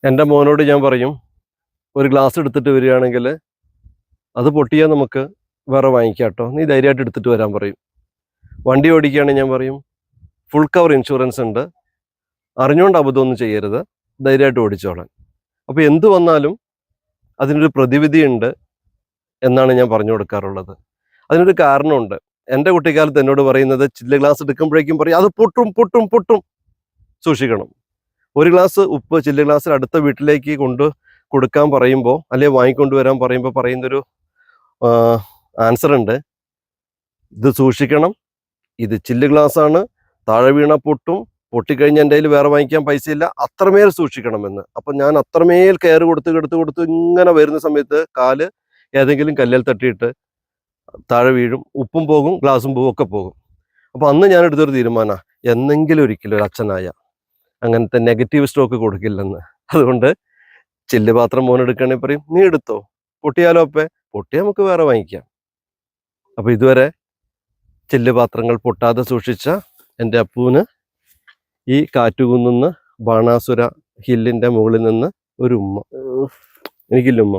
എൻ്റെ മോനോട് ഞാൻ പറയും, ഒരു ഗ്ലാസ് എടുത്തിട്ട് വരികയാണെങ്കിൽ അത് പൊട്ടിയാൽ നമുക്ക് വേറെ വാങ്ങിക്കാം കേട്ടോ, നീ ധൈര്യമായിട്ട് എടുത്തിട്ട് വരാൻ പറയും. വണ്ടി ഓടിക്കുകയാണെങ്കിൽ ഞാൻ പറയും, ഫുൾ കവർ ഇൻഷുറൻസ് ഉണ്ട്, അറിഞ്ഞുകൊണ്ട് അബദ്ധമൊന്നും ചെയ്യരുത്, ധൈര്യമായിട്ട് ഓടിച്ചോളാൻ. അപ്പോൾ എന്ത് വന്നാലും അതിനൊരു പ്രതിവിധിയുണ്ട് എന്നാണ് ഞാൻ പറഞ്ഞു കൊടുക്കാറുള്ളത്. അതിനൊരു കാരണമുണ്ട്. എൻ്റെ കുട്ടിക്കാലത്ത് എന്നോട് പറയുന്നത്, ചില്ല് ഗ്ലാസ് എടുക്കുമ്പോഴേക്കും പറയും, അത് പൊട്ടും പൊട്ടും പൊട്ടും, സൂക്ഷിക്കണം. ഒരു ഗ്ലാസ് ഉപ്പ് ചില്ല് ഗ്ലാസ്സിൽ അടുത്ത വീട്ടിലേക്ക് കൊടുക്കാൻ പറയുമ്പോൾ, അല്ലെങ്കിൽ വാങ്ങിക്കൊണ്ടുവരാൻ പറയുമ്പോൾ പറയുന്നൊരു ആൻസർ ഉണ്ട്, ഇത് സൂക്ഷിക്കണം, ഇത് ചില്ല് ഗ്ലാസ്സാണ്, താഴെ വീണ പൊട്ടും, പൊട്ടിക്കഴിഞ്ഞ് എൻ്റെ കയ്യിൽ വേറെ വാങ്ങിക്കാൻ പൈസയില്ല, അത്രമേൽ സൂക്ഷിക്കണമെന്ന്. അപ്പം ഞാൻ അത്രമേൽ കെയർ കൊടുത്ത് ഇങ്ങനെ വരുന്ന സമയത്ത് കാല് ഏതെങ്കിലും കല്ലിൽ തട്ടിയിട്ട് താഴെ വീഴും, ഉപ്പും പോകും, ഗ്ലാസും പോകും, ഒക്കെ പോകും. അപ്പോൾ അന്ന് ഞാൻ എടുത്തൊരു തീരുമാനമാണ്, എന്നെങ്കിലും ഒരിക്കലും ഒരു അച്ഛനായ അങ്ങനത്തെ നെഗറ്റീവ് സ്റ്റോക്ക് കൊടുക്കില്ലെന്ന്. അതുകൊണ്ട് ചില്ല് പാത്രം മോനെടുക്കുകയാണെങ്കിൽ പറയും, നീ എടുത്തോ, പൊട്ടിയാലോ അപ്പേ, പൊട്ടിയാൽ നമുക്ക് വേറെ വാങ്ങിക്കാം. അപ്പോൾ ഇതുവരെ ചില്ല് പാത്രങ്ങൾ പൊട്ടാതെ സൂക്ഷിച്ച എൻ്റെ അപ്പൂന് ഈ കാറ്റുകുന്നുന്ന് ബാണാസുര ഹില്ലിൻ്റെ മുകളിൽ നിന്ന് ഒരു ഉമ്മ. എനിക്കില്ല ഉമ്മ.